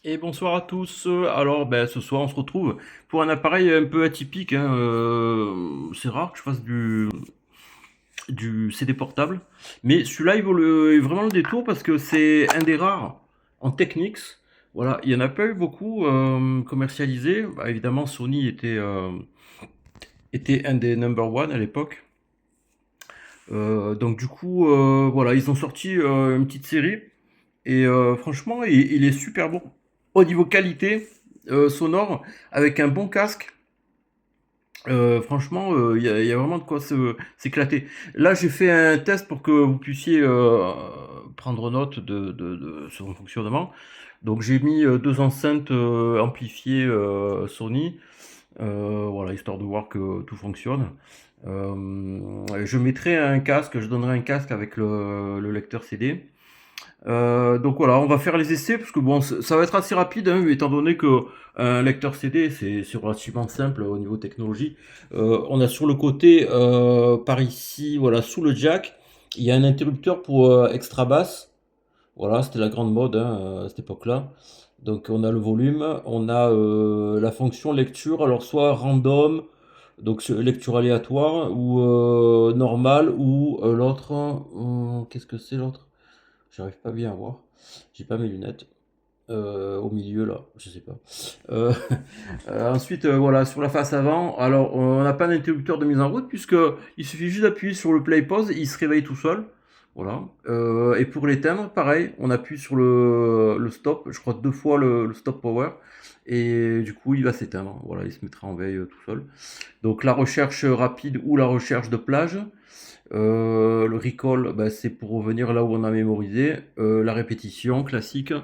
Et bonsoir à tous. Alors, ce soir, on se retrouve pour un appareil un peu atypique, hein. C'est rare que je fasse du CD portable, mais celui-là, il vaut vraiment le détour parce que c'est un des rares en Technics. Voilà, il n'y en a pas eu beaucoup commercialisés. Bah, évidemment, Sony était un des number one à l'époque. Donc du coup, voilà, ils ont sorti une petite série. Et franchement, il est super bon au niveau qualité sonore, avec un bon casque. Franchement, il y a vraiment de quoi s'éclater. Là, j'ai fait un test pour que vous puissiez prendre note de son fonctionnement. Donc, j'ai mis deux enceintes amplifiées Sony, voilà, histoire de voir que tout fonctionne. Je mettrai un casque, je donnerai un casque avec le lecteur CD. Donc voilà, on va faire les essais parce que bon, ça va être assez rapide, hein, étant donné que un lecteur CD c'est relativement simple au niveau technologie. On a sur le côté par ici, voilà, sous le jack, il y a un interrupteur pour extra basse. Voilà, c'était la grande mode hein, à cette époque-là. Donc on a le volume, on a la fonction lecture, alors soit random, donc lecture aléatoire, ou normale, ou l'autre, qu'est-ce que c'est l'autre? J'arrive pas bien à voir. J'ai pas mes lunettes. Au milieu là, je sais pas. Euh, ensuite, voilà, sur la face avant, alors on n'a pas d'interrupteur de mise en route puisque il suffit juste d'appuyer sur le play pause et il se réveille tout seul. Voilà. Et pour l'éteindre, pareil, on appuie sur le stop, je crois deux fois le stop power, et du coup il va s'éteindre. Voilà, il se mettra en veille tout seul. Donc la recherche rapide ou la recherche de plage. Le recall, c'est pour revenir là où on a mémorisé. La répétition classique.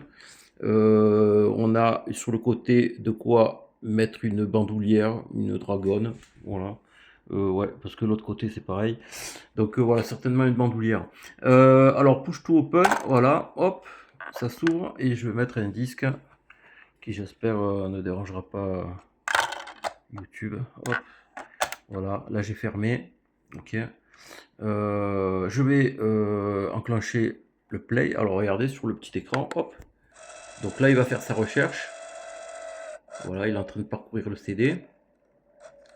On a sur le côté de quoi mettre une bandoulière, une dragonne. Voilà. Ouais, parce que l'autre côté c'est pareil. Donc voilà, certainement une bandoulière. Alors push to open, voilà, hop, ça s'ouvre et je vais mettre un disque qui j'espère ne dérangera pas YouTube. Hop, voilà, là j'ai fermé. Ok. Je vais enclencher le play. Alors regardez sur le petit écran, hop. Donc là il va faire sa recherche. Voilà, il est en train de parcourir le CD.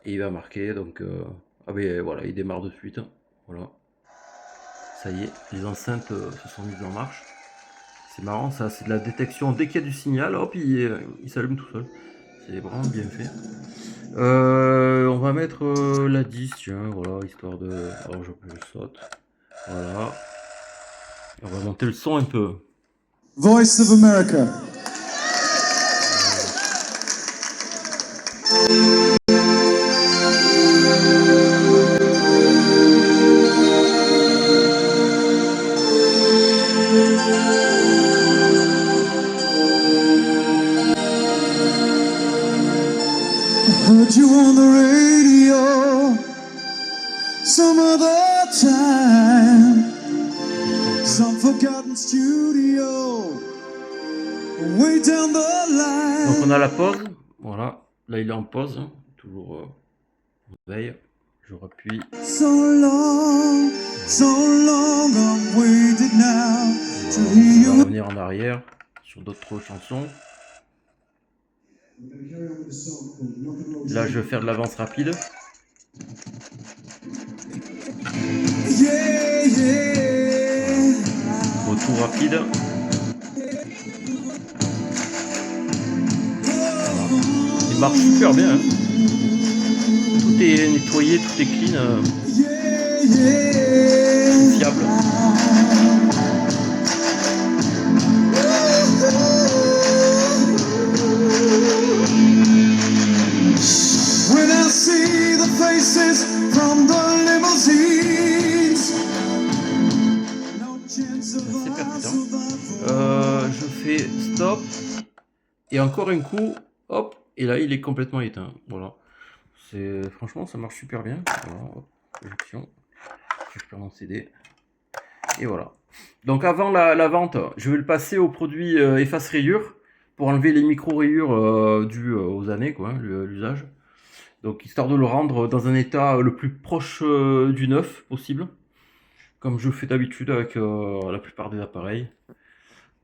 Et il va marquer, donc ah ben voilà, il démarre de suite. Voilà, ça y est, les enceintes se sont mises en marche. C'est marrant, ça, c'est de la détection. Dès qu'il y a du signal, hop, il s'allume tout seul. C'est vraiment bien fait. On va mettre la 10, tiens, voilà, histoire de... Alors je saute. Voilà. On va monter le son un peu. Voice of America. Heard you on the radio some other time, some forgotten studio way down the line. Donc on a la pause, voilà, là il est en pause, hein. Toujours en veille, je rappuie. So long, I'm waiting now to hear On va you. revenir en arrière sur d'autres chansons. Là, je vais faire de l'avance rapide. Yeah, yeah. Retour rapide. Il marche super bien, hein. Tout est nettoyé, tout est clean, Yeah, yeah. fiable. When I see the faces from the limousines, no chance of C'est I percutant. survive. Je fais stop. Et encore un coup, hop, et là il est complètement éteint. Voilà. Franchement, ça marche super bien. Voilà, hop, projection. Je perds mon CD. Et voilà. Donc avant la vente, je vais le passer au produit efface rayures pour enlever les micro-rayures dues aux années, quoi, hein, l'usage. Donc histoire de le rendre dans un état le plus proche du neuf possible, comme je fais d'habitude avec la plupart des appareils.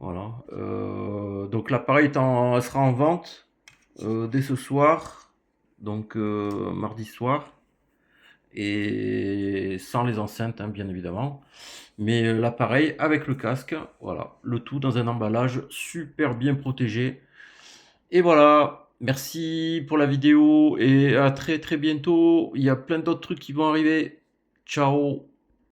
Voilà. Donc l'appareil sera en vente dès ce soir, donc mardi soir, et sans les enceintes, hein, bien évidemment. Mais l'appareil avec le casque, voilà, le tout dans un emballage super bien protégé. Et voilà, merci pour la vidéo et à très très bientôt. Il y a plein d'autres trucs qui vont arriver. Ciao.